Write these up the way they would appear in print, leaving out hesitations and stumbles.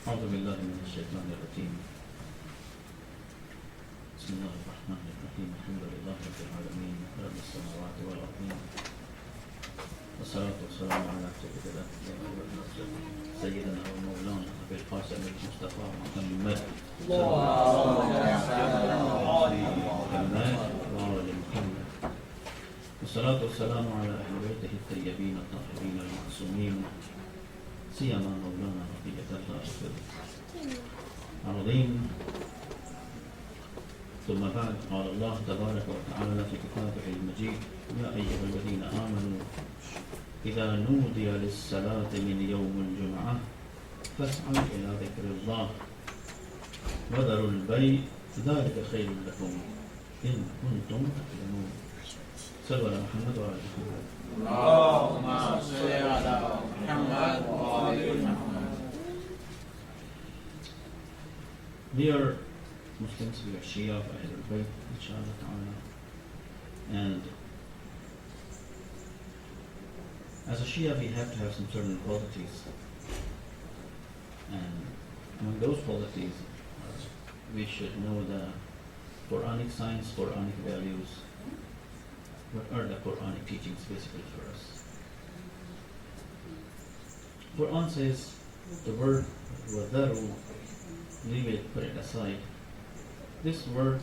أعوذ بالله من الشيطان الرجيم. بسم الله الرحمن الرحيم. الحمد لله رب العالمين رب السماوات والأرضين، والصلاة والسلام على سيد الأنبياء والمرسلين سيدنا ومولانا أبي القاسم المصطفى محمد صلى الله عليه وسلم وآل محمد، والصلاة والسلام على أهل بيته الطيبين الطاهرين المعصومين، سيما مولانا بقية الله العظيم. ثم بعد، قال الله تبارك وتعالى في كتابه المجيد: يا أيها الذين آمنوا إذا نودي للصلاة من يوم الجمعة فاسعوا إلى ذكر الله وذروا البيع ذلك خير لكم إن كنتم تعلمون. صلوا على محمد وعلى محمد. اللهم صل على محمد وآل محمد. Dear Muslims, we are Shia of Ahl al-Bayt, inshallah ta'ala. And as a Shia, we have to have some certain qualities. And among those qualities, we should know the Quranic science, Quranic values. What are the Quranic teachings basically for us? Quran says the word وَذَرُوا, leave it, put it aside. This word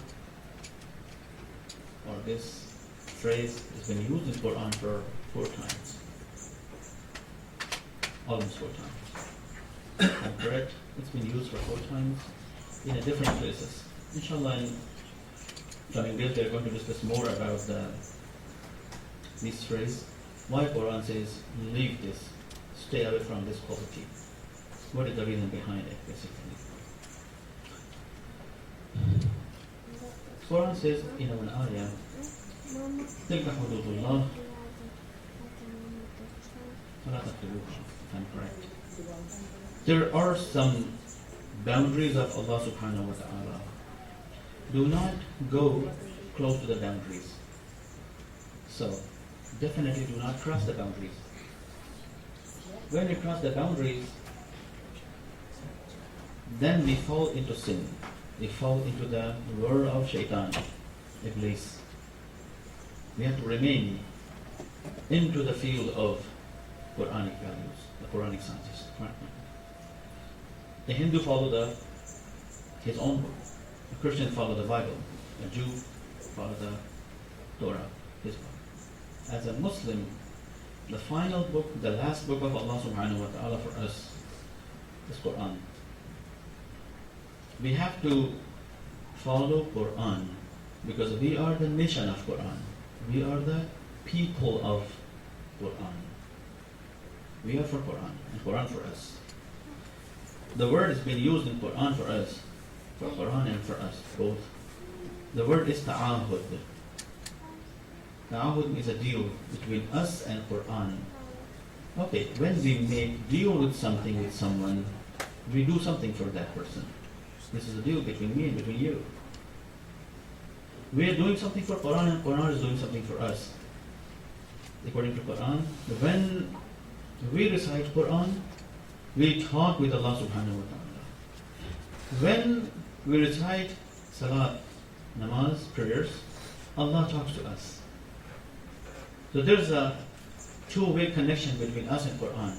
or this phrase has been used in Quran for 4 times. Almost 4 times. I'm correct? It's been used for 4 times in different places. Inshallah, in coming days we are going to discuss more about this phrase. Why Quran says leave this, stay away from this quality. What is the reason behind it basically? Quran says in an ayah, تِلْكَ حُدُودُ اللَّهِ فَلَا تَقْرَبُوهَا, if I'm correct. There are some boundaries of Allah subhanahu wa ta'ala. Do not go close to the boundaries. So, definitely do not cross the boundaries. When we cross the boundaries, then we fall into sin. We fall into the world of shaitan, Iblis. We have to remain into the field of Quranic values, the Quranic sciences. The Hindu follow his own book. The Christian follow the Bible. The Jew follow the Torah, his book. As a Muslim, the final book, the last book of Allah subhanahu wa ta'ala for us is Quran. We have to follow Quran because we are the nation of Quran. We are the people of Quran. We are for Quran and Quran for us. The word has been used in Quran for us, for Quran and for us both. The word is ta'ahud. Ta'ahud is a deal between us and Quran. Okay, when we make deal with something with someone, we do something for that person. This is a deal between me and between you. We are doing something for Quran and Quran is doing something for us. According to Quran, when we recite Quran, we talk with Allah subhanahu wa ta'ala. When we recite salat, namaz, prayers, Allah talks to us. So there's a two-way connection between us and Quran.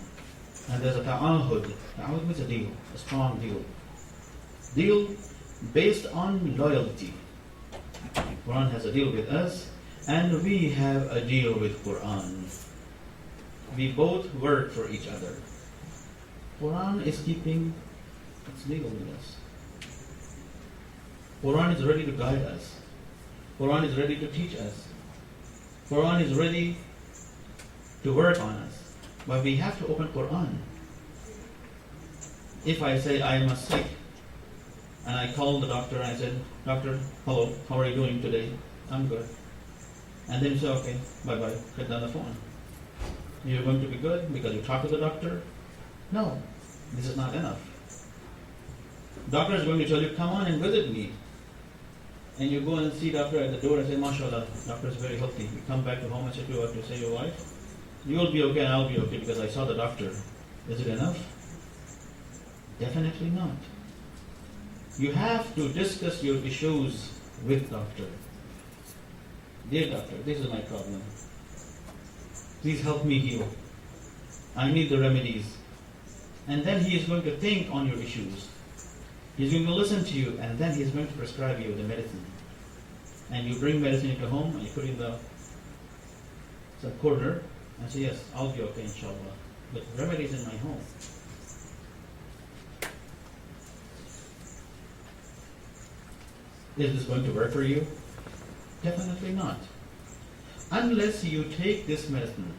And there's a ta'ahud. Ta'ahud means a deal, a strong deal. Deal based on loyalty. Quran has a deal with us and we have a deal with Quran. We both work for each other. Quran is keeping its deal with us. Quran is ready to guide us. Quran is ready to teach us. Quran is ready to work on us. But we have to open Quran. If I say I am sick, and I called the doctor and I said, "Doctor, hello, how are you doing today?" "I'm good." And then you say, "Okay, bye-bye, cut down the phone." You're going to be good because you talked to the doctor? No, this is not enough. Doctor is going to tell you, "Come on and visit me." And you go and see doctor at the door and say, "MashaAllah, doctor is very healthy." You come back to home and say to your wife, "You'll be okay and I'll be okay because I saw the doctor." Is it enough? Definitely not. You have to discuss your issues with doctor. Dear doctor, this is my problem. Please help me heal. I need the remedies. And then he is going to think on your issues. He's going to listen to you, and then he's going to prescribe you the medicine. And you bring medicine into home, and you put it in the corner, and say, yes, I'll be okay, inshallah. But the remedy is in my home. Is this going to work for you? Definitely not. Unless you take this medicine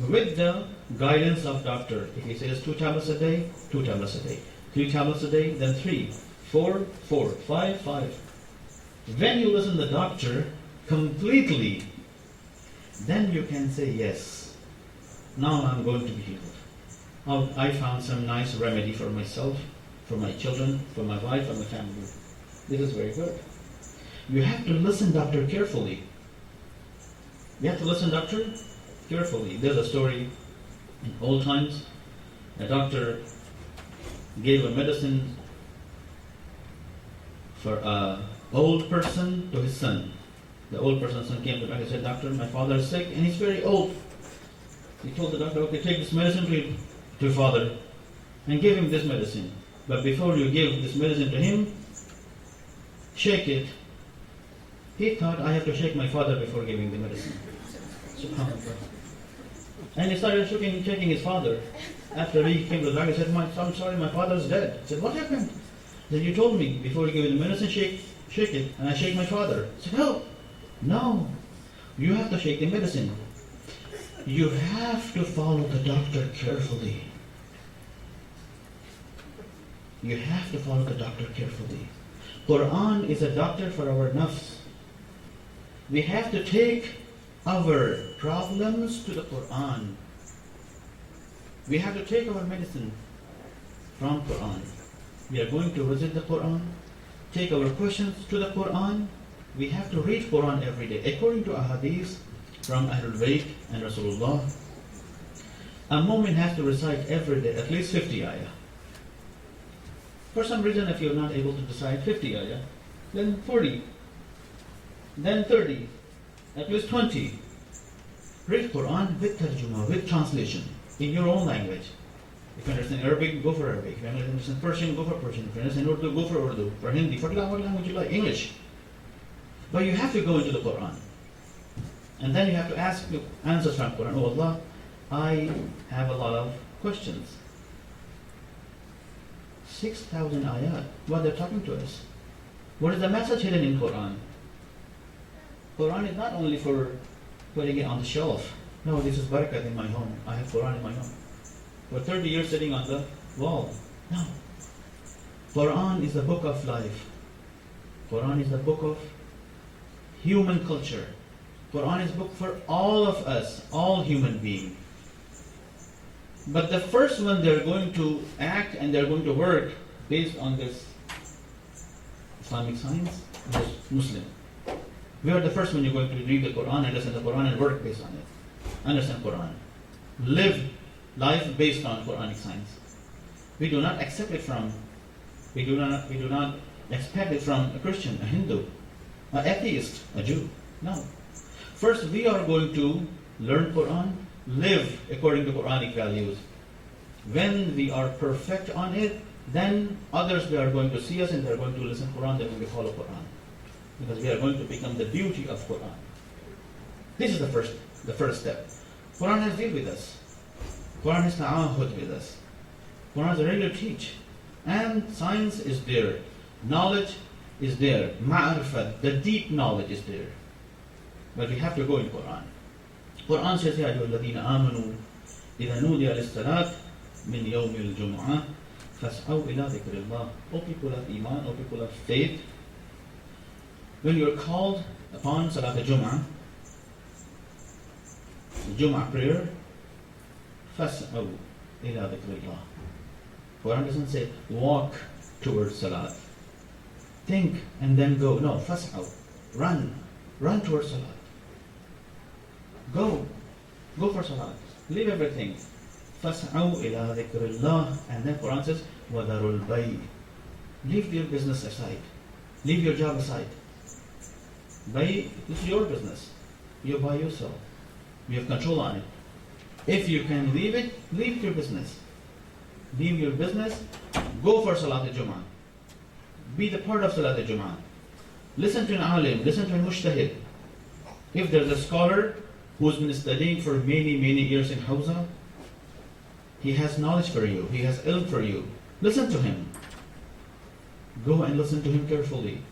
with the guidance of doctor. If he says 2 tablets a day, 2 tablets a day. 3 tablets a day, then 3, 4, 4, 5, 5. When you listen to the doctor completely, then you can say, yes, now I'm going to be healed. I found some nice remedy for myself, for my children, for my wife, for my family. This is very good. You have to listen, doctor, carefully. You have to listen, doctor, carefully. There's a story in old times. A doctor gave a medicine for an old person to his son. The old person's son came to the doctor and said, doctor, my father is sick and he's very old. He told the doctor, okay, take this medicine to your father and give him this medicine. But before you give this medicine to him, shake it. He thought, I have to shake my father before giving the medicine. SubhanAllah. And he started shaking his father. After he came to the doctor, he said, I'm sorry, my father's dead. He said, what happened? He said, you told me before you give the medicine, shake it. And I shake my father. He said, no, you have to shake the medicine. You have to follow the doctor carefully. You have to follow the doctor carefully. Quran is a doctor for our nafs. We have to take our problems to the Quran. We have to take our medicine from Quran. We are going to visit the Quran, take our questions to the Quran. We have to read Quran every day. According to a hadith from Ahlul Bayt and Rasulullah, a mu'min has to recite every day at least 50 ayah. For some reason, if you're not able to recite 50 ayah, then 40, then 30, at least 20. Read Quran with tarjuma, with translation, in your own language. If you understand Arabic, go for Arabic. If you understand Persian, go for Persian. If you understand Urdu, go for Urdu. For Hindi, for what language you like, English. But you have to go into the Quran. And then you have to ask the answers from Quran. Oh Allah, I have a lot of questions. 6,000 ayat, what they're talking to us. What is the message hidden in Quran? Quran is not only for putting it on the shelf. No, this is barakat in my home. I have Quran in my home. For 30 years sitting on the wall. No. Quran is the book of life. Quran is the book of human culture. Quran is a book for all of us, all human beings. But the first one, they're going to act and they're going to work based on this Islamic science, is Muslim. We are the first one you're going to read the Quran, understand the Quran and work based on it. Understand Quran. Live life based on Quranic science. We do not accept it from, we do not expect it from a Christian, a Hindu, an atheist, a Jew. No. First, we are going to learn Quran, live according to Quranic values. When we are perfect on it, then others, they are going to see us and they are going to listen to Quran, they will follow Quran. Because we are going to become the beauty of Quran. This is the first step. Quran has dealt with us. Quran has ta'ahud with us. Quran is ready to teach. And science is there. Knowledge is there. Ma'rifat, the deep knowledge is there. But we have to go in Quran. Quran says, Ya ayyuhalladhina amanu, idha nudiya lis-salat min yawmil jum'ah, fas'aw ila dhikrillah. O people of Iman, O people of faith, when you are called upon Salat al-Jum'ah, Jum'ah prayer, fas'aw ila dhikrillah. Quran doesn't say walk towards Salat. Think and then go. No, fas'aw. Run towards Salat. Go for Salat. Leave everything. فَاسْعَوْا إِلَىٰ ذِكْرِ اللَّهِ. And then Quran says, وَذَرُوا الْبَيْءَ. Leave your business aside. Leave your job aside. Bay is your business. You buy, you sell. You have control on it. If you can leave it, leave your business. Leave your business. Go for Salat al-Jum'ah. Be the part of Salat al-Jum'ah. Listen to an alim. Listen to a mujtahid. If there's a scholar who's been studying for many, many years in Hawza, he has knowledge for you. He has ilm for you. Listen to him. Go and listen to him carefully.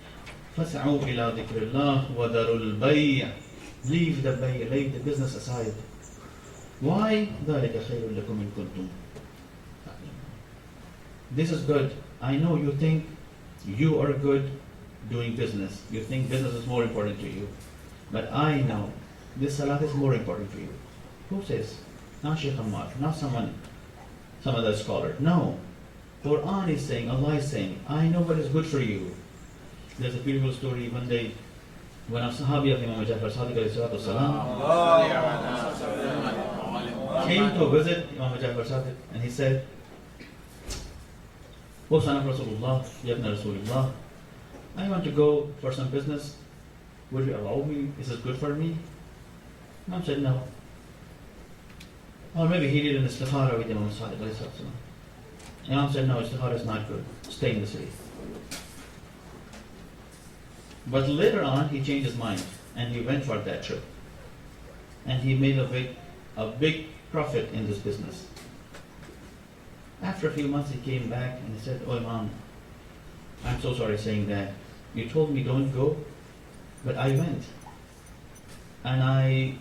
فَاسْعَوْا إِلَىٰ ذِكْرِ اللَّهِ وَذَرُوا الْبَيْعَ. Leave the bay', leave the business aside. Why? ذَلِكَ خَيْرٌ لَكُمْ إِن كُنتُمْ. This is good. I know you think you are good doing business. You think business is more important to you. But I know this salat is more important for you. Who says? Not Shaykh Ammar, not some other scholar. No. Quran is saying, Allah is saying, I know what is good for you. There's a beautiful story one day when a Sahabi of Imam Najaf came to visit Imam Najaf and he said, O son of Rasulullah, Yabna Rasulullah, I want to go for some business. Would you allow me? Is this good for me? Imam said no. Or maybe he did an istikhara with Imam Sadiq. Imam said no, istikhara is not good. Stay in the city. But later on, he changed his mind and he went for that trip. And he made a big profit in this business. After a few months, he came back and he said, Oh Imam, I'm so sorry saying that. You told me don't go, but I went. And I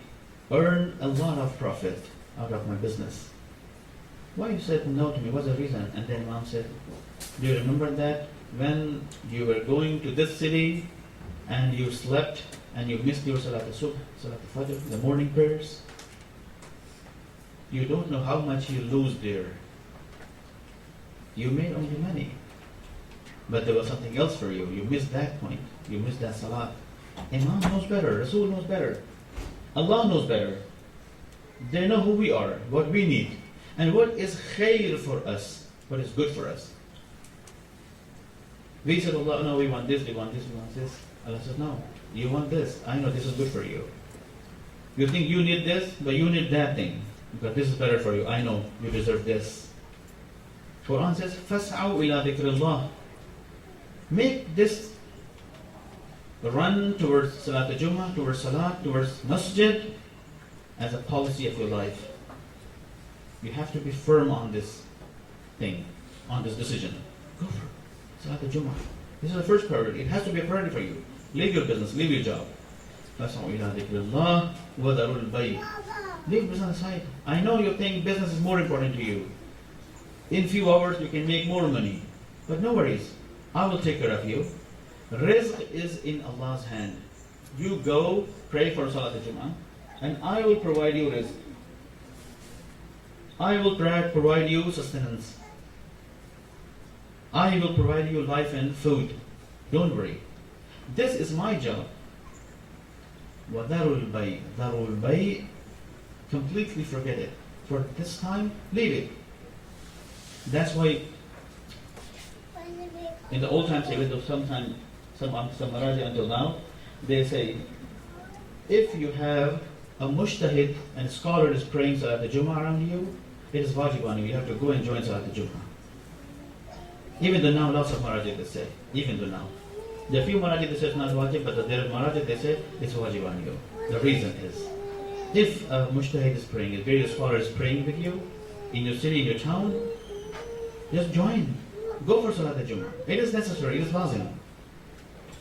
earned a lot of profit out of my business. Why you said no to me? What's the reason? And then Imam said, do you remember that when you were going to this city and you slept and you missed your Salat al-Subh, Salat al-Fajr, the morning prayers? You don't know how much you lose there. You made only money. But there was something else for you. You missed that point. You missed that Salat. Imam knows better. Rasul knows better. Allah knows better. They know who we are, what we need, and what is khair for us, what is good for us. We said, Allah, no, we want this, we want this, we want this. Allah says, no, you want this. I know this is good for you. You think you need this, but you need that thing, because this is better for you. I know you deserve this. Quran says, فَاسْعَوْا إِلَىٰ ذِكْرِ اللَّهِ. Make this run towards Salat al-Jum'ah, towards Salat, towards Masjid, as a policy of your life. You have to be firm on this thing, on this decision. Go for it. Salat al-Jum'ah. This is the first priority. It has to be a priority for you. Leave your business, leave your job. فَاسْعَوْا إِلَىٰ ذِكْرِ اللَّهِ وَذَرُوا الْبَيْعَ. Leave business aside. I know you think business is more important to you. In few hours you can make more money. But no worries. I will take care of you. Rizq is in Allah's hand. You go, pray for Salat al-Jum'ah, and I will provide you rizq. I will provide you sustenance. I will provide you life and food. Don't worry. This is my job. وَذَرُوا الْبَيْءَ. ذَرُوا الْبَيْءَ. Completely forget it. For this time, leave it. That's why in the old times, even though sometimes some Marathi until now, they say, if you have a mujtahid and a scholar is praying Salat al-Jum'ah around you, it is wajib on you. You have to go and join Salat al-Jum'ah. Even though now lots of Marathi they say, even though now. There are few Marathi that say it's not wajib, but there are Marathi they say it's wajib on you. The reason is, if a mujtahid is praying, a various scholar is praying with you, in your city, in your town, just join. Go for Salat al-Jum'ah. It is necessary, it is lazim.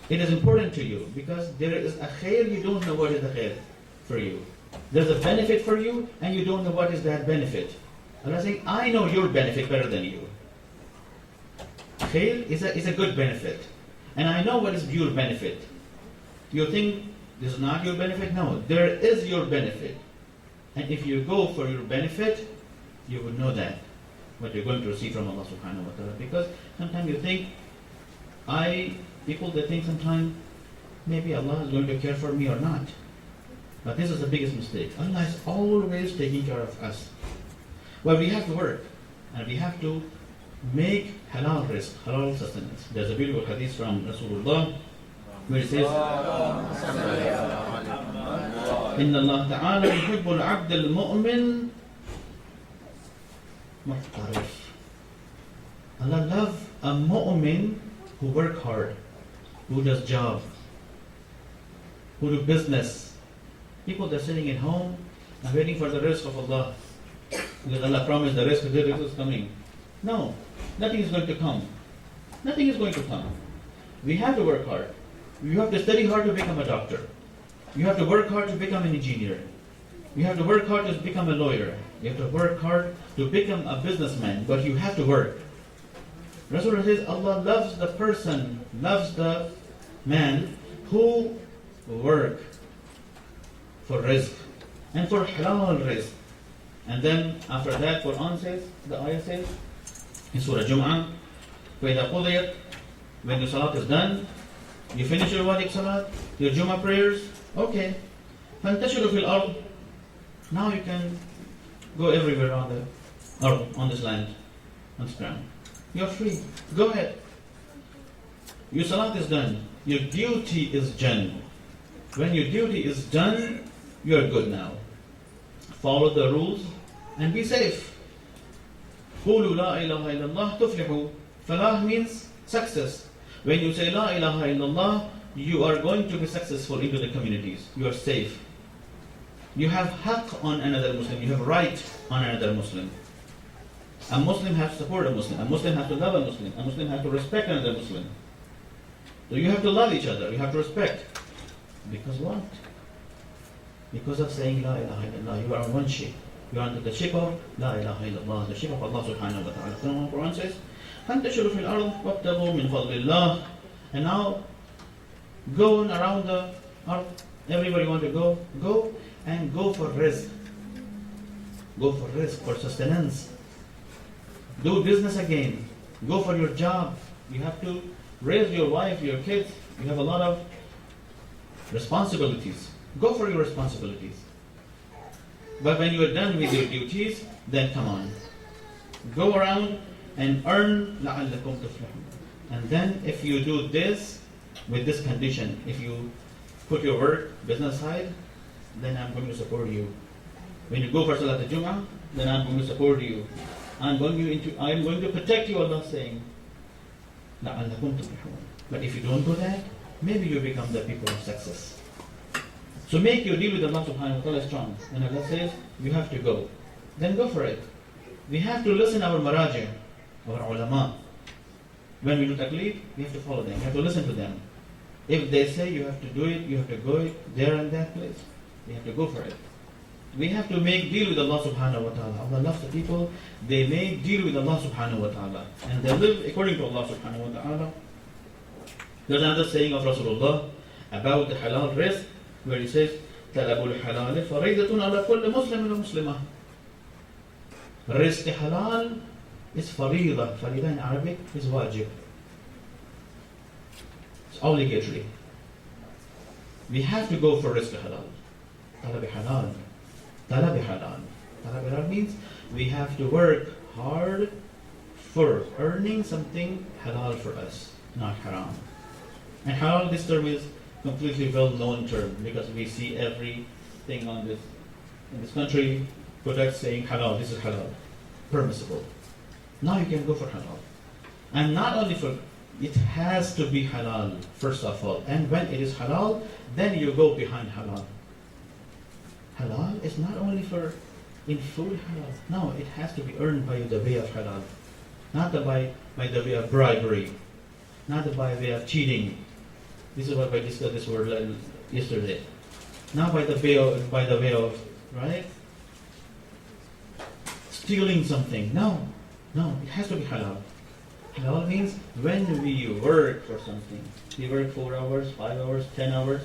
It is important to you because there is a khair, you don't know what is the khair for you. There's a benefit for you and you don't know what is that benefit. Allah is saying, I know your benefit better than you. Khair is a good benefit. And I know what is your benefit. You think this is not your benefit? No, there is your benefit. And if you go for your benefit, you would know that, what you're going to receive from Allah subhanahu wa ta'ala. Because sometimes you think, people they think sometimes, maybe Allah is going to care for me or not. But this is the biggest mistake. Allah is always taking care of us. Well, we have to work, and we have to make halal rizq, halal sustenance. There's a beautiful hadith from Rasulullah where it says, إن الله تعالى يحب العبد المؤمن محترف. Allah loves a mu'min who work hard, who does job, who do business. People that are sitting at home and waiting for the rizq of Allah. Because Allah promised the rizq is coming. No, nothing is going to come. Nothing is going to come. We have to work hard. You have to study hard to become a doctor. You have to work hard to become an engineer. You have to work hard to become a lawyer. You have to work hard to become a businessman, but you have to work. Rasulullah says Allah loves the person, loves the man who work for rizq and for halal rizq. And then after that, Quran says, the ayah says in Surah Jum'ah, وَإِذَا قُضِيَتْ, when the salat is done, you finish your wajib salat, your Jum'ah prayers, okay. فَانْتَشِرُوا فِي الْأَرْضِ, now you can go everywhere on the earth, on this land, on this ground. You're free. Go ahead. Your salat is done. Your duty is done. When your duty is done, you're good now. Follow the rules and be safe. قُولُوا لَا إِلَهَ إِلَّا اللَّهِ تُفْلِحُوا. Falah means success. When you say La ilaha illallah, you are going to be successful into the communities. You are safe. You have haqq on another Muslim. You have right on another Muslim. A Muslim has to support a Muslim. A Muslim has to love a Muslim. A Muslim has to respect another Muslim. So you have to love each other. You have to respect. Because what? Because of saying La ilaha illallah. You are on one ship. You are under the ship of La ilaha illallah, the ship of Allah subhanahu wa ta'ala. The Quran says, فَانْتَشِرُوا فِي الْأَرْضِ وَابْتَغُوا مِنْ فَضْلِ اللَّهِ. And now, go around the earth. Everywhere you want to go, go and go for rizq. Go for rizq, for sustenance. Do business again. Go for your job. You have to raise your wife, your kids. You have a lot of responsibilities. Go for your responsibilities. But when you are done with your duties, then come on. Go around and earn لَعَلَّكُمْ تُفْلِحُونَ. And then if you do this, with this condition, if you put your work, business side, then I'm going to support you. When you go for Salat al-Jum'ah, then I'm going to support you. I'm going to protect you, Allah saying, لَعَلَّكُمْ تُفْلِحُونَ. But if you don't do that, maybe you become the people of success. So make your deal with Allah subhanahu wa ta'ala strong. When Allah says, you have to go, then go for it. We have to listen our maraji, our ulama. When we do taqleed, we have to follow them. We have to listen to them. If they say you have to do it, you have to go there and that place. We have to go for it. We have to make deal with Allah subhanahu wa ta'ala. Allah loves the people. They make deal with Allah subhanahu wa ta'ala. And they live according to Allah subhanahu wa ta'ala. There's another saying of Rasulullah about the halal rizq, where he says, طَلَبُ الْحَلَالِ فَرِيدَةٌ عَلَى كُلِّ مُسْلِمٍ وَمُسْلِمَةٍ. Rizq halal is farida. Farida in Arabic is wajib. It's obligatory. We have to go for rizq halal. Talab halal. Talab halal. Talab halal means we have to work hard for earning something halal for us, not haram. And halal, this term is completely well-known term because we see everything on this in this country, products saying halal, this is halal, permissible. Now you can go for halal. And not only for, it has to be halal, first of all. And when it is halal, then you go behind halal. Halal is not only for in food halal. No, it has to be earned by the way of halal. Not by the way of bribery. Not by the way of cheating. This is what I discussed this word yesterday. Not by the way of right? Stealing something. No, it has to be halal. Halal means when we work for something. We work 4 hours, 5 hours, 10 hours,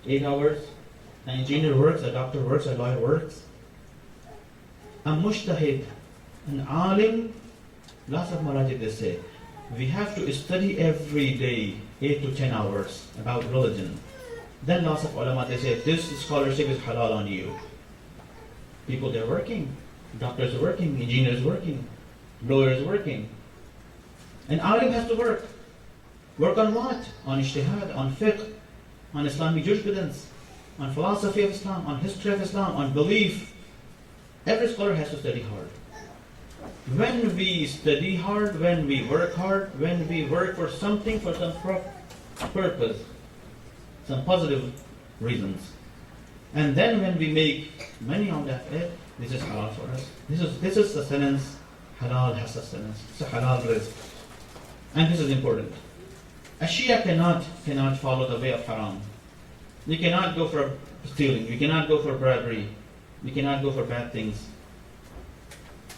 8 hours. An engineer works, a doctor works, a lawyer works. A mujtahid, an alim, lots of marajid they say, we have to study every day 8 to 10 hours about religion. Then lots of ulama they say this scholarship is halal on you. People they're working. Doctors are working, engineers working, lawyers working. An alim has to work. Work on what? On ijtihad, on fiqh, on Islamic jurisprudence, on philosophy of Islam, on history of Islam, on belief. Every scholar has to study hard. When we study hard, when we work hard, when we work for something, for some purpose, some positive reasons, and then when we make money on that, this is halal for us. This is sustenance. Halal has sustenance. It's a halal rizq. And this is important. A Shia cannot follow the way of haram. We cannot go for stealing. We cannot go for bribery. We cannot go for bad things.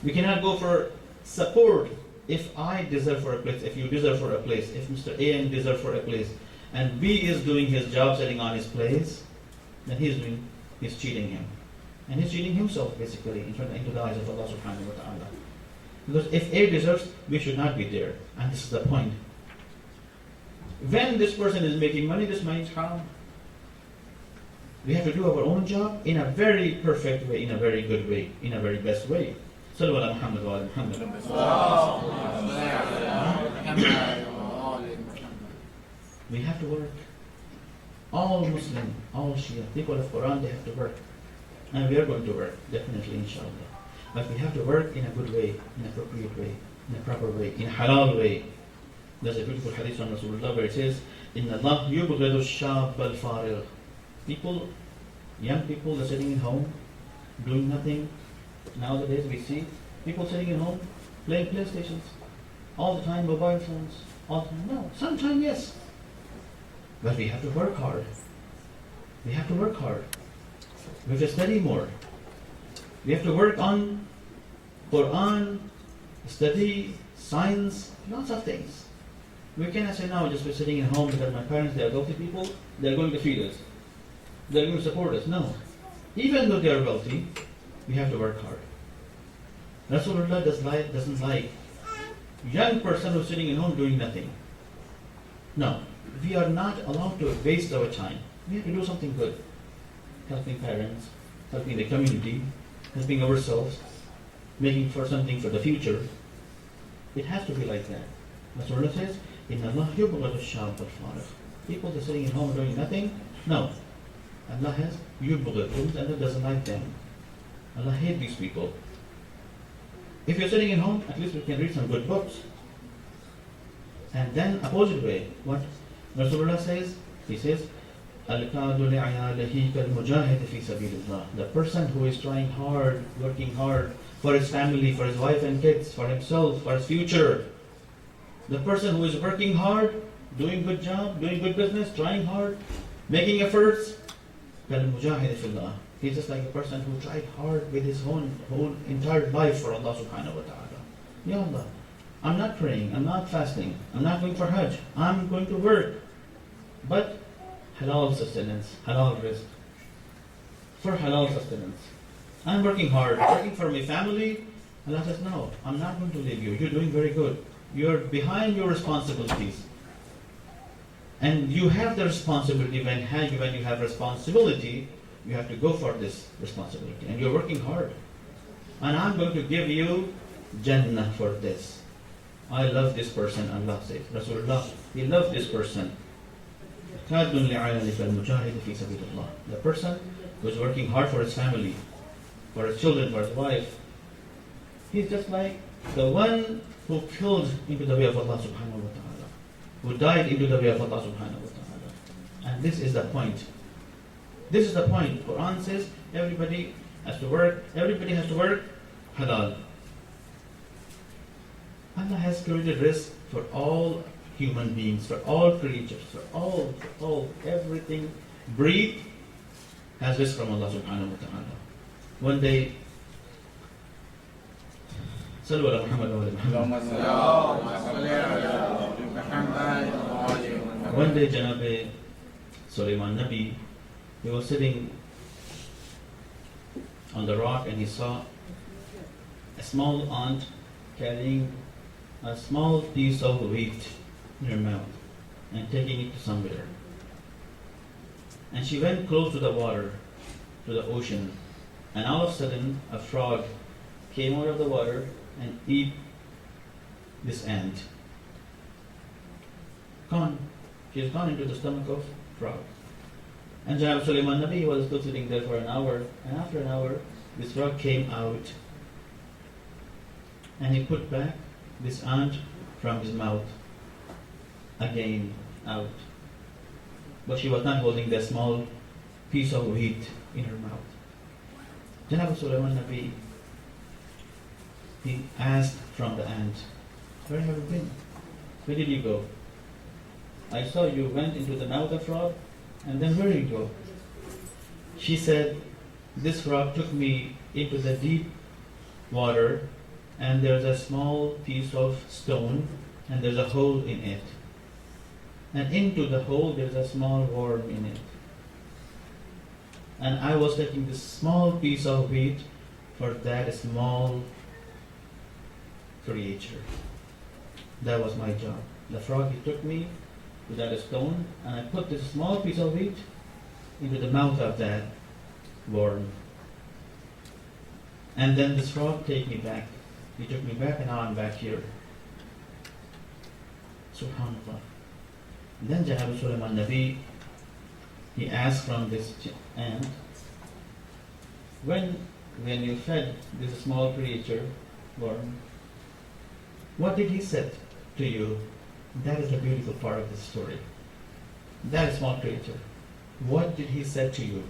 We cannot go for support. If I deserve for a place, if you deserve for a place, if Mr. A deserves for a place, and B is doing his job sitting on his place, then he's cheating him. And he's cheating himself basically into the eyes of Allah subhanahu wa ta'ala. Because if A deserves, we should not be there. And this is the point. When this person is making money, this money is haram. We have to do our own job in a very perfect way, in a very good way, in a very best way. Sallu ala Muhammad wa ala Muhammad. We have to work. All Muslim, all Shia, people of Quran, they have to work. And we are going to work, definitely, inshallah. But we have to work in a good way, in an appropriate way, in a proper way, in a halal way. There's a beautiful hadith from Rasulullah where it says, Inna Allah yubghidu ash-shab al-farigh. People, young people, they're sitting at home, doing nothing. Nowadays we see people sitting at home, playing PlayStations, all the time, mobile phones, all the time. No, sometimes yes. But we have to work hard. We have to work hard. We have to study more. We have to work on Quran, study, science, lots of things. We cannot say, no, just we're sitting at home because my parents, they are wealthy people, they're going to feed us. They're going to support us. No. Even though they are wealthy, we have to work hard. Rasulullah doesn't like young person who's sitting at home doing nothing. No. We are not allowed to waste our time. We have to do something good. Helping parents, helping the community, helping ourselves, making for something for the future. It has to be like that. Rasulullah says, Inna Allah yubghadu ash-shab al-farigh. People that are sitting at home doing nothing, no. Allah has yubghadu, Allah doesn't like them. Allah hates these people. If you're sitting at home, at least we can read some good books. And then opposite way, what Rasulullah says, he says, Al-qadu li'ayalihi kal-mujahid fi sabilillah. The person who is trying hard, working hard for his family, for his wife and kids, for himself, for his future. The person who is working hard, doing good job, doing good business, trying hard, making efforts, kal-mujahid fillah. He's just like a person who tried hard with his whole entire life for Allah subhanahu wa ta'ala. Ya Allah, I'm not praying, I'm not fasting, I'm not going for Hajj, I'm going to work. But halal sustenance, halal rizq. For halal sustenance. I'm working hard, working for my family. Allah says, no, I'm not going to leave you. You're doing very good. You're behind your responsibilities. And you have the responsibility. When you have responsibility, you have to go for this responsibility. And you're working hard. And I'm going to give you Jannah for this. I love this person, Allah says. Rasulullah, he loved this person. The person who is working hard for his family, for his children, for his wife, he's just like the one who killed into the way of Allah subhanahu wa ta'ala, who died into the way of Allah subhanahu wa ta'ala. And this is the point. This is the point. Quran says everybody has to work, halal. Allah has created rizq for all human beings, for all creatures, for all, everything breathe has rizq from Allah subhanahu wa ta'ala. One day, Sallu ala Muhammad wa ala Muhammad. One day, Janabe Sulaiman Nabi, he was sitting on the rock and he saw a small ant carrying a small piece of wheat in her mouth and taking it to somewhere. And she went close to the water, to the ocean, and all of a sudden a frog came out of the water and eat this ant. Gone. She's gone into the stomach of frog. And Janab Sulaiman Nabi was still sitting there for an hour, and after an hour, this frog came out and he put back this ant from his mouth again out. But she was not holding the small piece of wheat in her mouth. Janab Sulaiman Nabi, he asked from the ant, "Where have you been? Where did you go? I saw you went into the mouth of frog, and then where did you go?" She said, "This frog took me into the deep water, and there's a small piece of stone, and there's a hole in it. And into the hole there's a small worm in it. And I was taking this small piece of wheat for that small creature. That was my job. The frog, he took me to that stone, and I put this small piece of wheat into the mouth of that worm. And then this frog take me back. He took me back, and now I'm back here." Subhanallah. And then Janab Sulaiman Nabi, he asked from this ant, when you fed this small creature, worm, what did he say to you? That is the beautiful part of this story. That small creature, what did he say to you?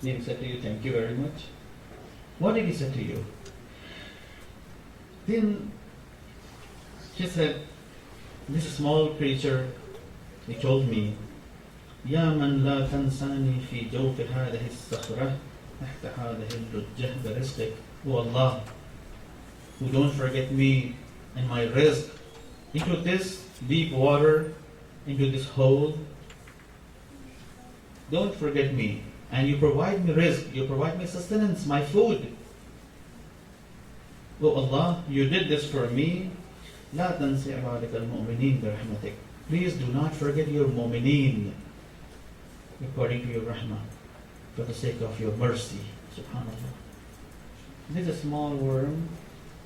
Did he say to you, "Thank you very much"? What did he say to you? Then she said, this small creature, he told me, "Ya man la tansani fi jawf hadhihi as-sakhra tahta hadhihi al-lujjah bi rizqik." Oh Allah, who don't forget me and my rizq into this deep water, into this hole. Don't forget me, and you provide me rizq, you provide me sustenance, my food. Oh Allah, you did this for me. لا تنسي عبادك المؤمنين برحمتك. Please do not forget your mu'mineen according to your rahmah, for the sake of your mercy. Subhanallah. This small worm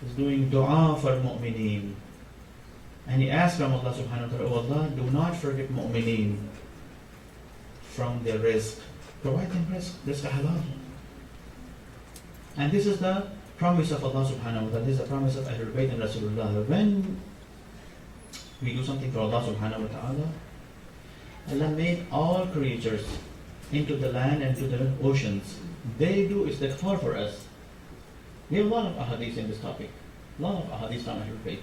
is doing dua for mu'mineen. And he asked from Allah subhanahu wa ta'ala, "Oh Allah, do not forget mu'mineen from their rizq. Provide them rizq halal." And this is the promise of Allah subhanahu wa ta'ala. This is the promise of Ahlul Bayt and Rasulullah. When we do something for Allah subhanahu wa ta'ala, Allah made all creatures into the land and to the oceans. They do istighfar for us. We have a lot of ahadith in this topic. A lot of ahadith from Ahlul Bayt.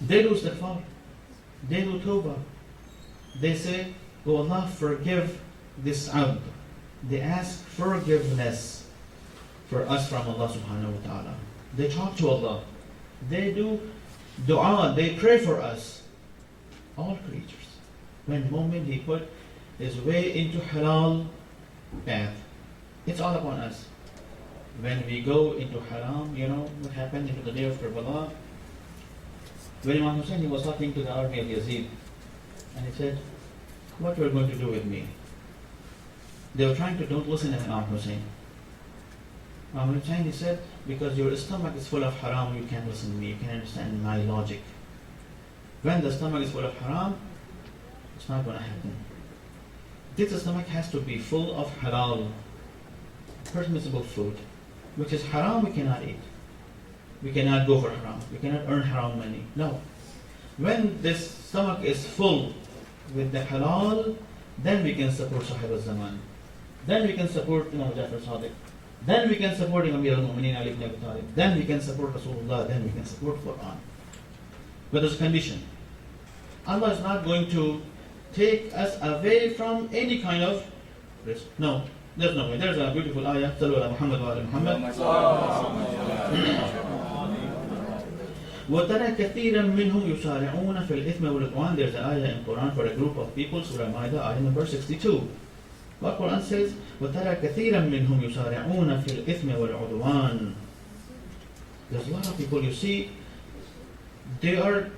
They do istighfar. They do tawbah. They say, "Oh Allah, forgive this abd." They ask forgiveness for us from Allah subhanahu wa ta'ala. They talk to Allah. They do dua. They pray for us. All creatures. When moment he put his way into halal path, it's all upon us. When we go into haram, you know what happened into the day of Karbala? When Imam Hussein, he was talking to the army of Yazid, and he said, "What you are going to do with me?" They were trying to don't listen to Imam Hussein. Imam Hussein, he said, "Because your stomach is full of haram, you can't listen to me, you can't understand my logic. When the stomach is full of haram, it's not going to happen. This stomach has to be full of halal, permissible food, which is haram we cannot eat. We cannot go for haram. We cannot earn haram money. No. When this stomach is full with the halal, then we can support Sahib al-Zaman. Then we can support Imam Jafar Sadiq. Then we can support Imam al-Mu'mineen Ali ibn Abi Talib. Then we can support Rasulullah. Then we can support Quran. But there's a condition. Allah is not going to take us away from any kind of risk. No. There's no way. There's a beautiful ayah. Sallu ala Muhammad wa ala Muhammad. وَتَرَى كَثِيرًا مِّنْهُمْ يُسَارِعُونَ فِي الْإِثْمِ وَالْعُدْوَانِ. There's an ayah in Quran for a group of people, Surah Ma'idah, ayah number 62. What Quran says? وَتَرَى كَثِيرًا مِّنْهُمْ يُسَارِعُونَ فِي الْإِثْمِ وَالْعُدْوَانِ. There's a lot of people, you see, they are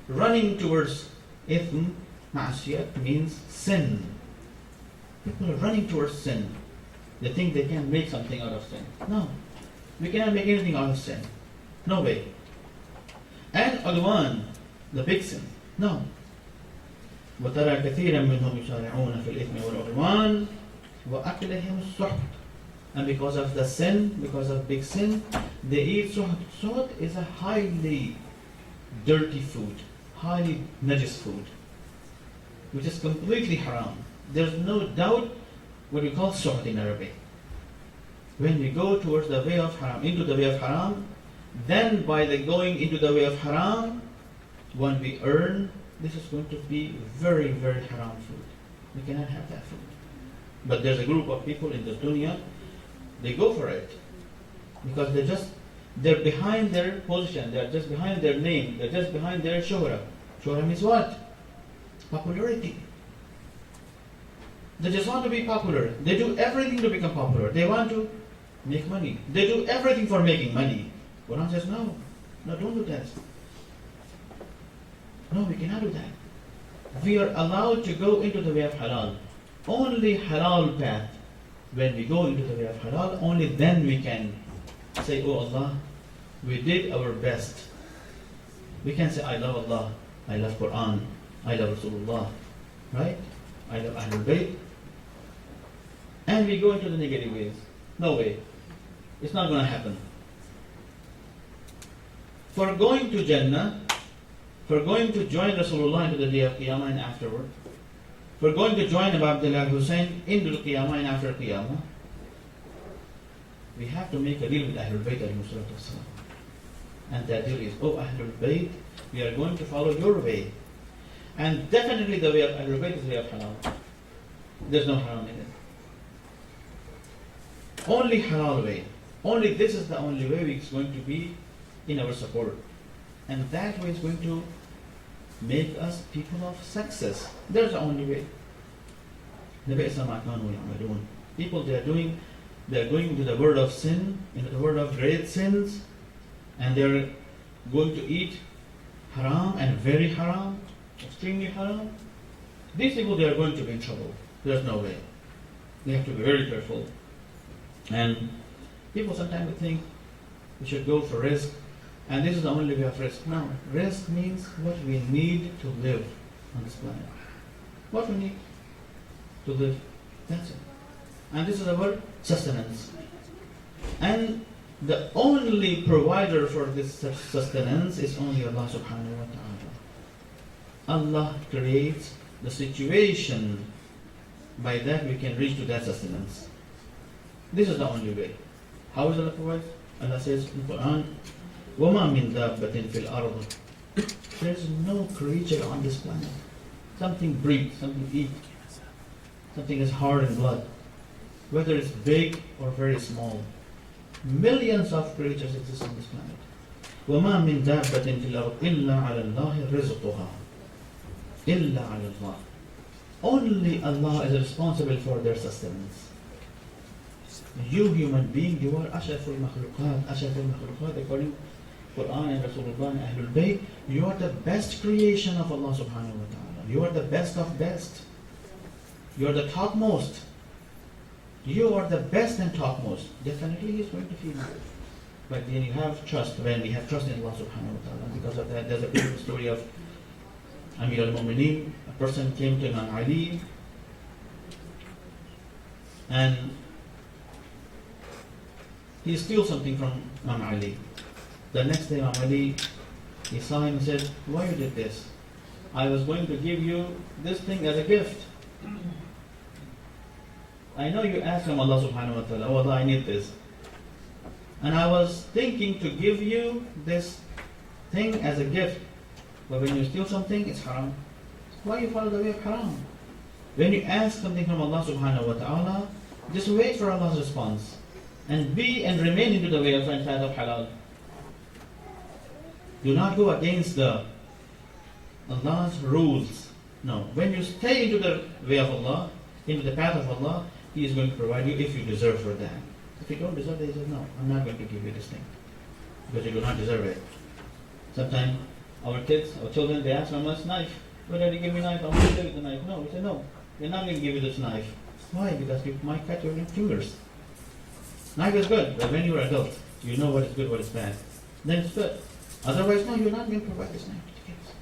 running towards ithm. Ma'asiyat means sin. People are running towards sin. They think they can make something out of sin. No, we cannot make anything out of sin. No way. And udwan, the big sin. No. وترى كثيرا منهم يسارعون في الإثم والعدوان وأكلهم السحت. And because of the sin, because of big sin, they eat suht. Suht is a highly dirty food, highly najis food, which is completely haram. There's no doubt what we call suht in Arabic. When we go towards the way of haram, into the way of haram, then by the going into the way of haram, when we earn, this is going to be very, very haram food. We cannot have that food. But there's a group of people in the dunya, they go for it. Because they're behind their position, they're just behind their name, they're just behind their shuhra. Shuhra means what? Popularity. They just want to be popular. They do everything to become popular. They want to make money. They do everything for making money. Quran says, no, don't do that. No, we cannot do that. We are allowed to go into the way of halal. Only halal path. When we go into the way of halal, only then we can say, oh Allah, we did our best. We can say, I love Allah, I love Quran, I love Rasulullah, right? I love Ahlul Bayt. And we go into the negative ways. No way. It's not going to happen. For going to Jannah, for going to join Rasulullah into the day of Qiyamah and afterward, for going to join Abu Abdullah Hussein into the Qiyamah and after Qiyamah, we have to make a deal with Ahlul Bayt alayhi salatu wasalam. And that deal is, oh Ahlul Bayt, we are going to follow your way. And definitely the way of Ahlul Bayt is the way of halal. There's no haram in it. Only halal way. Only this is the only way it's going to be in our support. And that way is going to make us people of success. There's the only way. People they are going into the world of sin, into the world of great sins, and they're going to eat haram and very haram, extremely haram. These people they are going to be in trouble. There's no way. They have to be very careful. And people sometimes think we should go for risk, and this is the only way of risk. No, risk means what we need to live on this planet. What we need to live, that's it. And this is our sustenance. And the only provider for this sustenance is only Allah subhanahu wa ta'ala. Allah creates the situation, by that we can reach to that sustenance. This is the only way. How is Allah provide? Allah says in the Quran, وَمَا مِن دَابَّةٍ فِي الْأَرْضِ. There is no creature on this planet. Something breathes, something eats, something is hard in blood. Whether it's big or very small. Millions of creatures exist on this planet. وَمَا مِن دَابَّةٍ فِي الْأَرْضِ إِلَّا عَلَى اللَّهِ رِزْقُهَا. إِلَّا عَلَى اللَّهِ. Only Allah is responsible for their sustenance. You human being, you are ashraful makhluqat, according to Quran and Rasulullah and Ahlul Bayt, you are the best creation of Allah subhanahu wa ta'ala. You are the best of best. You are the topmost. You are the best and topmost. Definitely He is going to feed you. But then you have trust, when we have trust in Allah subhanahu wa ta'ala. Because of that, there's a beautiful story of Amir al-Mu'mineen. A person came to Imam Ali and he stole something from Imam Ali. The next day Imam Ali, he saw him and said, why you did this? I was going to give you this thing as a gift. I know you asked from Allah subhanahu wa ta'ala, oh Allah, I need this. And I was thinking to give you this thing as a gift. But when you steal something, it's haram. Why you follow the way of haram? When you ask something from Allah subhanahu wa ta'ala, just wait for Allah's response. And be and remain into the way of and path of halal. Do not go against Allah's rules. No. When you stay into the way of Allah, into the path of Allah, He is going to provide you if you deserve for that. If you don't deserve it, He says, no, I'm not going to give you this thing. Because you do not deserve it. Sometimes our kids, our children, they ask from us, knife. Why did you give me knife? I want to play with the knife. No, we say, no, we're not going to give you this knife. Why? Because you might cut your fingers. Knife is good, but when you're adult, you know what is good, what is bad. Then it's good. Otherwise, no, you're not going to provide this knife to the kids.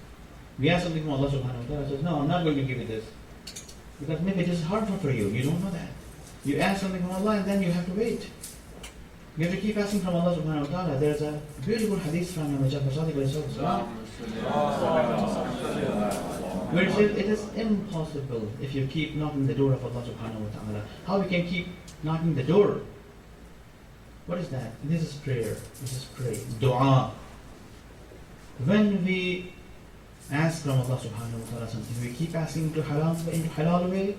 We ask something from Allah subhanahu wa ta'ala, says, no, I'm not going to give you this. Because maybe this is harmful for you. You don't know that. You ask something from Allah and then you have to wait. You have to keep asking from Allah subhanahu wa ta'ala. There's a beautiful hadith from Najaf where it says it is impossible if you keep knocking the door of Allah subhanahu wa ta'ala. How we can keep knocking the door? What is that? This is prayer. This is pray. Dua. When we ask from Allah subhanahu wa ta'ala something, we keep asking into halal way,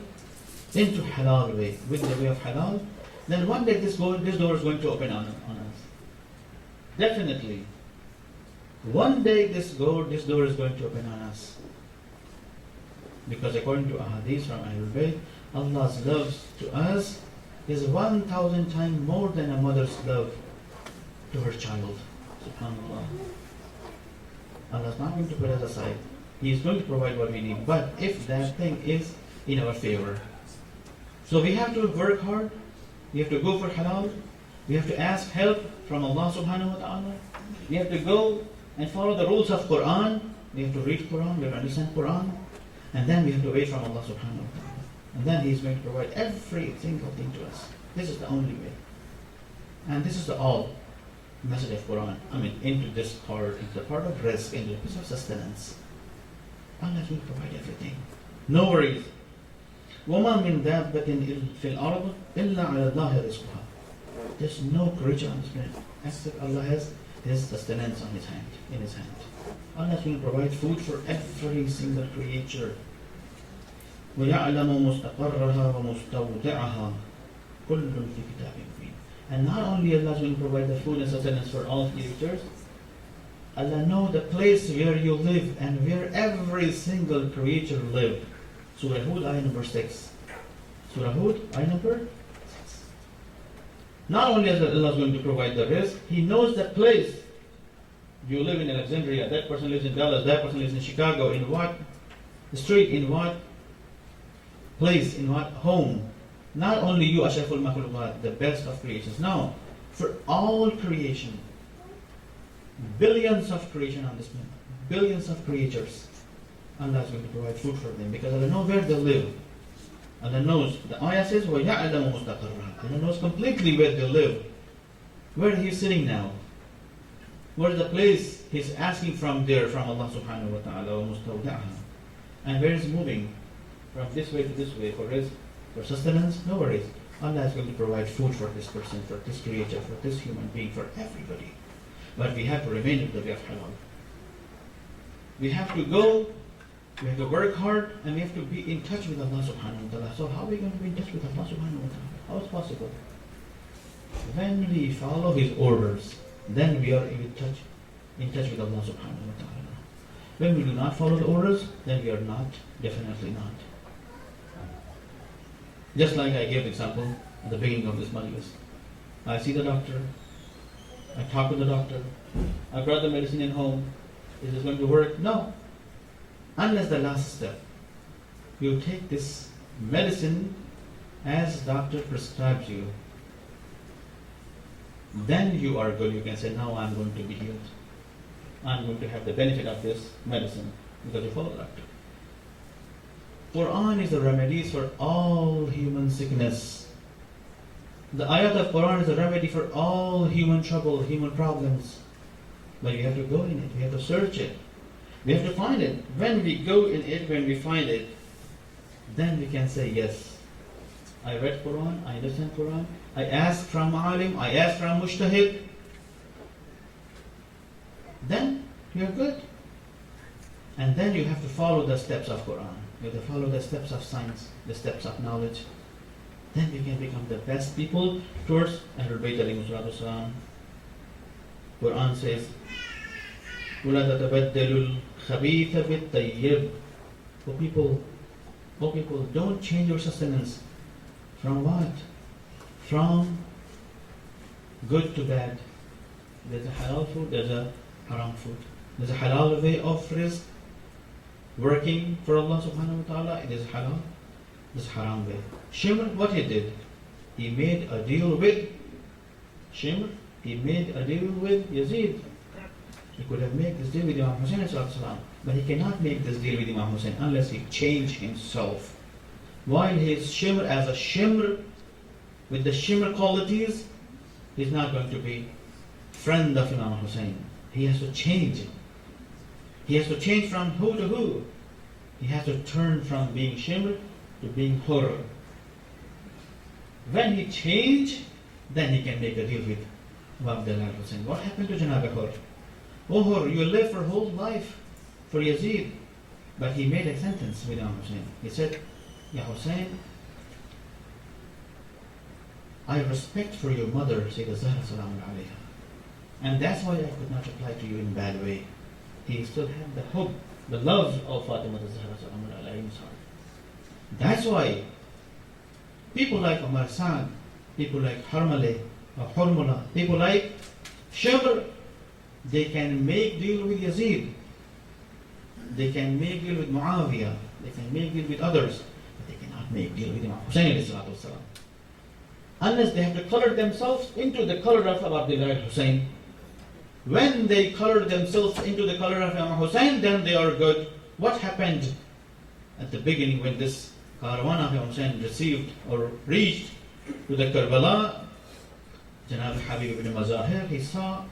with the way of halal, then one day this door is going to open on us. Definitely. One day this door is going to open on us. Because according to a hadith from Ahlul Bayt, Allah's love to us is 1,000 times more than a mother's love to her child. SubhanAllah. Allah is not going to put us aside. He is going to provide what we need. But if that thing is in our favor. So we have to work hard. We have to go for halal. We have to ask help from Allah subhanahu wa ta'ala. We have to go and follow the rules of Quran. We have to read Quran. We have to understand Quran. And then we have to wait from Allah subhanahu wa ta'ala. And then He is going to provide every single thing to us. This is the only way. And this is the all message of Quran. Into this part, into the part of risk, into the piece of sustenance. Allah will provide everything. No worries. وَمَا مِن دَابَّةٍ فِي الْأَرْضِ إِلَّا عَلَى اللَّهِ رِزْقُهَا. There's no creature on this planet except Allah has His sustenance on His hand, in His hand. Allah will provide food for every single creature. وَيَعْلَمُ مُسْتَقَرَّهَا وَمُسْتَوْدِعَهَا كُلٌّ فِي كِتَابٍ مُبِينٍ. And not only Allah will provide the food and sustenance for all creatures, Allah knows the place where you live and where every single creature lives. Surah Hud, ayah number 6. Surah Hud, ayah number 6. Not only is Allah going to provide the risk, He knows the place. You live in Alexandria, that person lives in Dallas, that person lives in Chicago, in what street, in what place, in what home. Not only you, Ashraful Makhluqat, the best of creations. No, for all creation. Billions of creation on this planet. Billions of creatures. Allah is going to provide food for them because Allah knows where they live. Allah knows. The ayah says, وَيَعْلَمُ مُسْتَقَرَّهَا. Allah knows completely where they live. Where He is sitting now. Where is the place He's asking from there, from Allah subhanahu wa ta'ala, وَمُسْتَوْدَعَهَا. And where is He moving? From this way to this way. For sustenance? No worries. Allah is going to provide food for this person, for this creature, for this human being, for everybody. But we have to remain in the way of halal. We have to go, we have to work hard, and we have to be in touch with Allah subhanahu wa ta'ala. So how are we going to be in touch with Allah subhanahu wa ta'ala? How is it possible? When we follow His orders, then we are in touch with Allah subhanahu wa ta'ala. When we do not follow the orders, then we are not, definitely not. Just like I gave the example at the beginning of this majlis. I see the doctor, I talk with the doctor, I brought the medicine in home. Is this going to work? No. Unless the last step. You take this medicine as doctor prescribes you. Then you are good. You can say, now I'm going to be healed. I'm going to have the benefit of this medicine because you follow the doctor. Quran is the remedies for all human sickness. The ayat of Quran is a remedy for all human trouble, human problems. But we have to go in it, we have to search it, we have to find it. When we go in it, when we find it, then we can say, yes, I read Quran, I understand Quran, I ask from alim, I ask from mujtahid. Then you're good. And then you have to follow the steps of Quran. You have to follow the steps of science, the steps of knowledge. Then we can become the best people towards Ahlul Bayt alayhi salatu wasalam. Quran says, وَلَا تَتَبَدَّلُوا الْخَبِيثَ بِالطَّيِّبِ. Oh people, don't change your sustenance. From what? From good to bad. There's a halal food, there's a haram food. There's a halal way of risk, working for Allah subhanahu wa ta'ala. It is halal. This haram way. Shimr, what he did? He made a deal with Shimr, he made a deal with Yazid. He could have made this deal with Imam Hussein, but he cannot make this deal with Imam Hussein unless he change himself. While he is Shimr as a Shimr, with the Shimr qualities, he's not going to be friend of Imam Hussein. He has to change. He has to change from who to who. He has to turn from being Shimr to being Hur. When he change, then he can make a deal with Abdullah Hussein. What happened to Janab Hur? Oh Hur, you lived for whole life for Yazid. But he made a sentence with Imam Hussein. He said, Ya Hussein, I have respect for your mother, Sayyidah Zahra Salamun Alayha. And that's why I could not reply to you in a bad way. He still had the hope, the love of Fatima Zahra Salamun Alayha in his heart. That's why people like Umar Sa'd, people like Harmale, or Hurmula, people like Shimr, they can make deal with Yazid. They can make deal with Muawiyah. They can make deal with others. But they cannot make deal with Imam Hussein alayhi salatu wasalam. Unless they have to color themselves into the color of Abdullah Hussein. When they color themselves into the color of Imam Hussein, then they are good. What happened at the beginning when this caravan of Imam Hussein received or reached to the Karbala? Janab Habib ibn Mazahir, he saw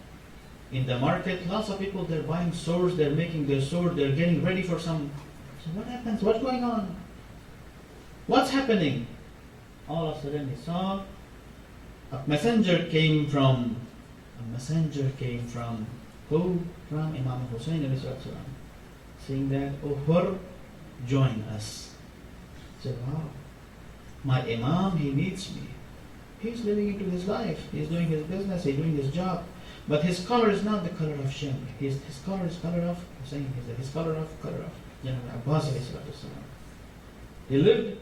in the market lots of people, they're buying swords, they're making their sword, they're getting ready for some. So what happens? What's going on? What's happening? All of a sudden he saw a messenger came from who? From Imam Hussein alayhi salatu wasalam, saying that, oh Hur, join us. He said, wow, my Imam, he needs me. He's living into his life. He's doing his business. He's doing his job. But his color is not the color of Shimr. His color is color of Hussein. His color of Janab Abbas alayhi salatu wasalam. He lived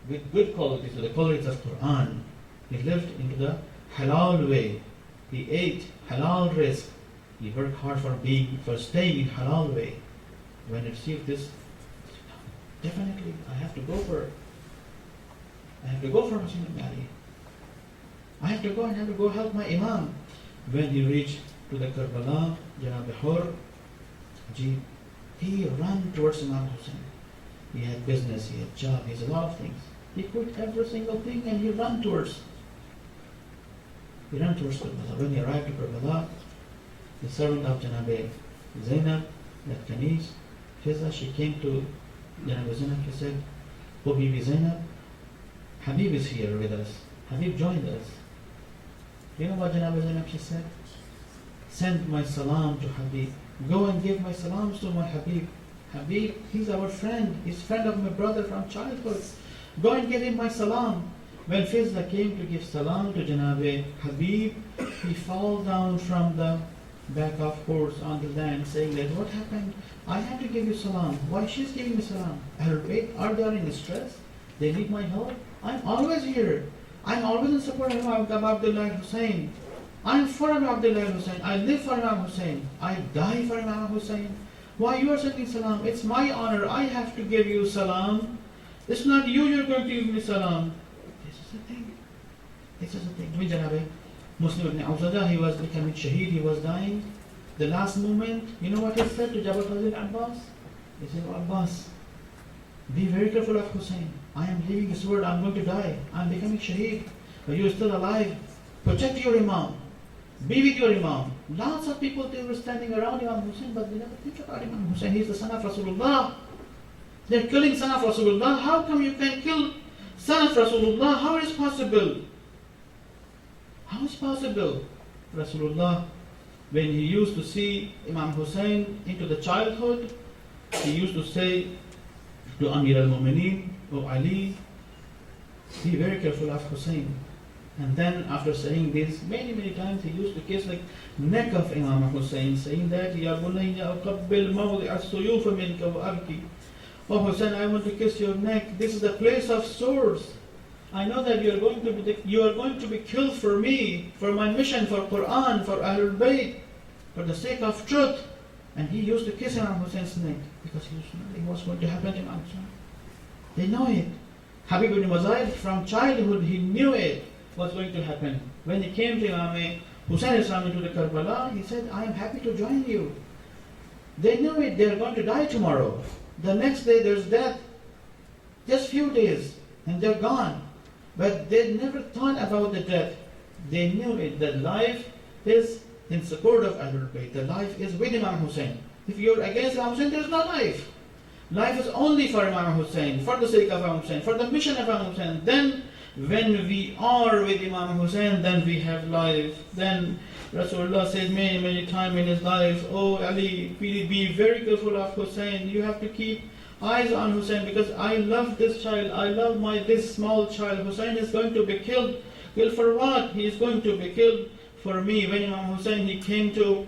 with good qualities, with the qualities of Quran. He lived into the halal way. He ate halal rizq. He worked hard for staying in halal way. When he received this, definitely I have to go for Hussein ibn Ali. I have to go help my Imam. When he reached to the Karbala, Janab Hur, he ran towards Imam Hussein. He had business, he had job, he had a lot of things. He quit every single thing and he ran towards Karbala. When he arrived to Karbala, the servant of Janab Zainab, that Kanis, Fiza, she came to Janab Zainab. She said, oh Bibi Zainab, Habib is here with us. Habib joined us. You know what Janab Zainab, she said? Send my salam to Habib. Go and give my salams to my Habib. Habib, he's our friend. He's friend of my brother from childhood. Go and give him my salam. When Fizla came to give salam to Janab Habib, he fell down from the back of horse on the land, saying that, what happened? I have to give you salam. Why she's giving me salam? Are they in distress? They need my help? I'm always here. I'm always in support of Abdullah Hussein. I'm for Abdullah Hussein. I live for Imam Hussein. I die for Imam Hussein. Why you are sending salam? It's my honor. I have to give you salam. It's not you're going to give me salam. This is the thing. When Janabi Muslim ibn Awzadah, he was becoming shaheed, he was dying. The last moment, you know what he said to Jabal Fazil Abbas? He said, oh Abbas, be very careful of Hussein. I am leaving this world, I'm going to die. I'm becoming shaheed. But you're still alive. Protect your Imam. Be with your Imam. Lots of people, they were standing around Imam Hussein, but they never think about Imam Hussein. He's the son of Rasulullah. They're killing son of Rasulullah. How come you can kill son of Rasulullah? How is possible? How is possible? Rasulullah, when he used to see Imam Hussein into the childhood, he used to say to Amir al-Mu'mineen, O Ali, be very careful of Hussein. And then after saying this, many times he used to kiss the neck of Imam Hussein, saying that, Ya bunayya uqabbil mawdi' as-suyuf minka wa abki. Oh Hussein, I want to kiss your neck. This is the place of swords. I know that you are going to be killed for me, for my mission, for Quran, for Ahlul Bayt, for the sake of truth. And he used to kiss Imam Hussein's neck because he knew what's going to happen to Imam Hussein. They know it. Habib ibn Mazahir, from childhood, he knew it, what's going to happen. When he came to Imam Hussein Islam into the Karbala, he said, I am happy to join you. They knew it, they are going to die tomorrow. The next day there's death. Just few days, and they're gone. But they never thought about the death. They knew it, that life is in support of Ahlul Bayt. The life is with Imam Hussein. If you're against Imam Hussein, there's no life. Life is only for Imam Hussein, for the sake of Imam Hussein, for the mission of Imam Hussein. Then, when we are with Imam Hussein, then we have life. Then Rasulullah says many times in his life, oh Ali, be very careful of Hussein. You have to keep eyes on Hussein, because I love this child. I love this small child. Hussein is going to be killed. Killed for what? He is going to be killed for me. When Imam Hussein he came to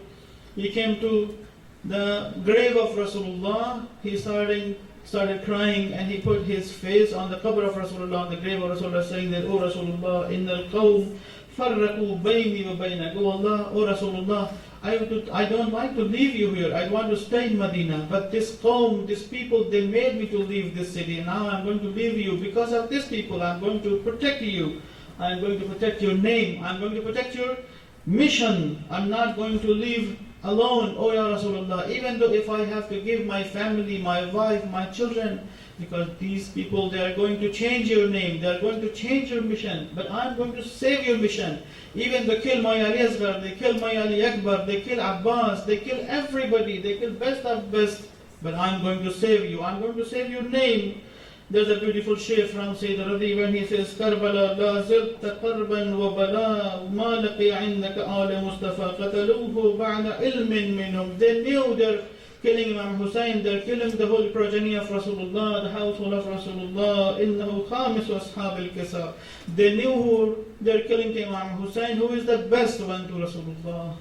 the grave of Rasulullah, he started crying, and he put his face on the qabr of Rasulullah, on the grave of Rasulullah, saying that, oh Rasulullah, innal qawm farraqu bayni wa baynak. Oh Allah, oh Rasulullah, I don't like to leave you here. I want to stay in Medina. But this qawm, these people, they made me to leave this city. Now I'm going to leave you. Because of these people, I'm going to protect you. I'm going to protect your name. I'm going to protect your mission. I'm not going to leave alone, oh Ya Rasulullah, even though if I have to give my family, my wife, my children, because these people, they are going to change your name, they are going to change your mission, but I'm going to save your mission. Even they kill my Ali Asghar, they kill my Ali Akbar, they kill Abbas, they kill everybody, they kill best of best, but I'm going to save you, I'm going to save your name. There's a beautiful shaykh from Sayyid Radi when he says, Karbala la zilta qarban wa bala ma laqi indaka ala Mustafa qataluhu ba'da ilmin minhum. They knew they're killing Imam Hussein, they're killing the whole progeny of Rasulullah, the household of Rasulullah, innahu khamis ashab al-kisa. They knew who they're killing to Imam Hussein, who is the best one to Rasulullah.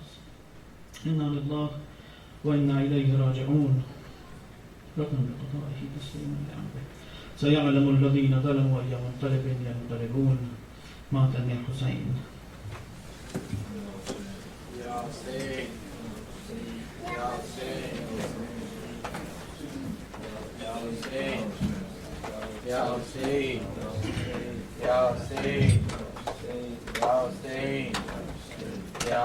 Inna lillah wa inna ilayhi raji'un. رقم بقضائه تسليما لأمره سيعلم الذين ظلموا أي منقلب ينقلبون مات الحسين. Ya Hussein, Ya Hussein, Ya Hussein, Ya Hussein, Ya Hussein, Ya Hussein, Ya